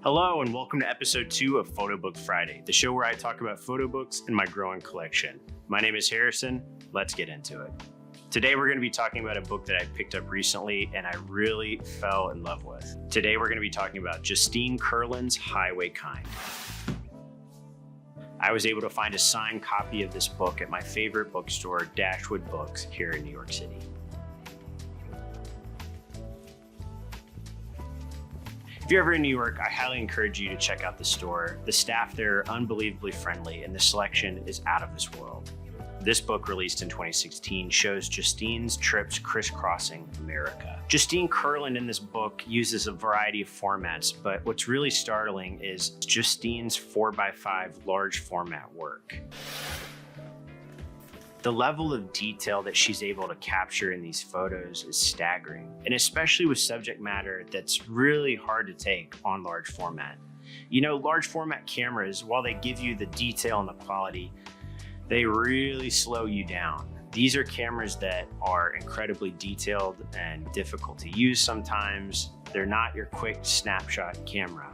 Hello and welcome to episode 2 of Photobook Friday, the show where I talk about photo books and my growing collection. My name is Harrison. Let's get into it. Today we're going to be talking about a book that I picked up recently and I really fell in love with. Today we're going to be talking about Justine Kurland's Highway Kind. I was able to find a signed copy of this book at my favorite bookstore, Dashwood Books, here in New York City. If you're ever in New York, I highly encourage you to check out the store. The staff there are unbelievably friendly and the selection is out of this world. This book, released in 2016, shows Justine's trips crisscrossing America. Justine Kurland in this book uses a variety of formats, but what's really startling is Justine's 4x5 large format work. The level of detail that she's able to capture in these photos is staggering, and especially with subject matter that's really hard to take on large format. You know, large format cameras, while they give you the detail and the quality, they really slow you down. These are cameras that are incredibly detailed and difficult to use sometimes. They're not your quick snapshot camera.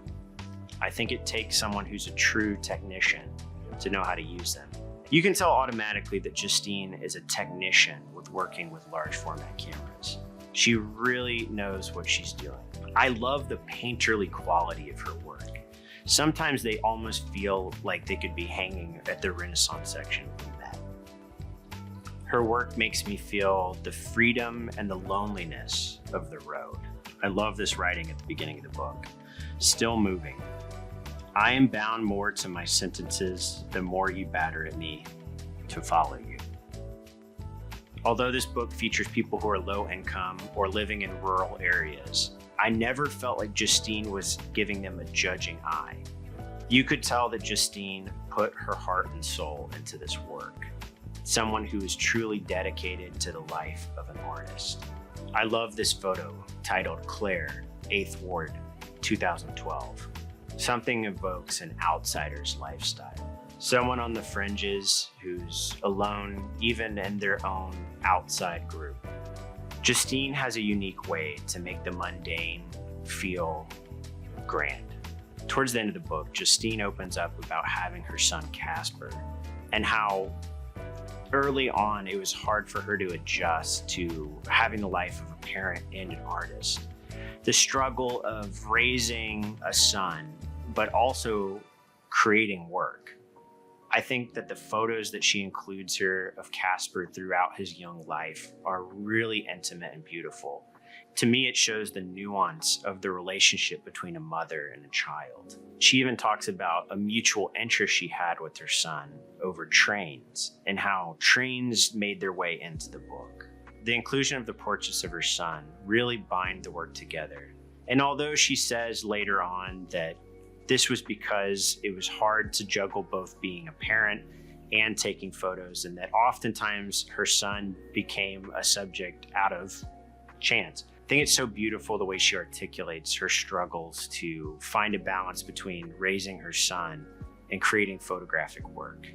I think it takes someone who's a true technician to know how to use them. You can tell automatically that Justine is a technician with working with large format cameras. She really knows what she's doing. I love the painterly quality of her work. Sometimes they almost feel like they could be hanging at the Renaissance section of the Met. Her work makes me feel the freedom and the loneliness of the road. I love this writing at the beginning of the book. Still moving. I am bound more to my sentences the more you batter at me to follow you. Although this book features people who are low income or living in rural areas, I never felt like Justine was giving them a judging eye. You could tell that Justine put her heart and soul into this work. Someone who is truly dedicated to the life of an artist. I love this photo titled Claire, 8th Ward, 2012. Something evokes an outsider's lifestyle. Someone on the fringes who's alone, even in their own outside group. Justine has a unique way to make the mundane feel grand. Towards the end of the book, Justine opens up about having her son Casper and how early on it was hard for her to adjust to having the life of a parent and an artist. The struggle of raising a son, but also creating work. I think that the photos that she includes here of Casper throughout his young life are really intimate and beautiful. To me, it shows the nuance of the relationship between a mother and a child. She even talks about a mutual interest she had with her son over trains and how trains made their way into the book. The inclusion of the portraits of her son really bind the work together. And although she says later on that this was because it was hard to juggle both being a parent and taking photos, and that oftentimes her son became a subject out of chance. I think it's so beautiful the way she articulates her struggles to find a balance between raising her son and creating photographic work.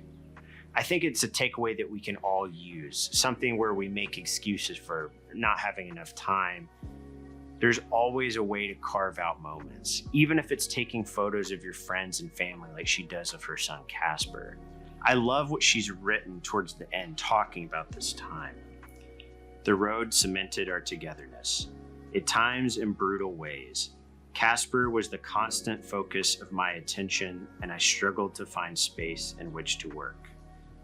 I think it's a takeaway that we can all use, something where we make excuses for not having enough time. There's always a way to carve out moments, even if it's taking photos of your friends and family like she does of her son Casper. I love what she's written towards the end, talking about this time. The road cemented our togetherness, at times in brutal ways. Casper was the constant focus of my attention, and I struggled to find space in which to work.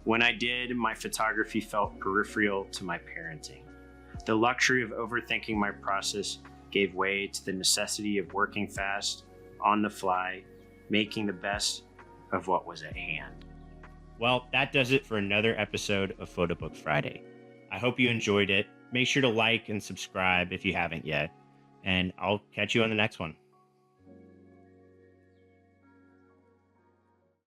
When I did, my photography felt peripheral to my parenting. The luxury of overthinking my process gave way to the necessity of working fast, on the fly, making the best of what was at hand. Well, that does it for another episode of Photobook Friday. I hope you enjoyed it. Make sure to like and subscribe if you haven't yet, and I'll catch you on the next one.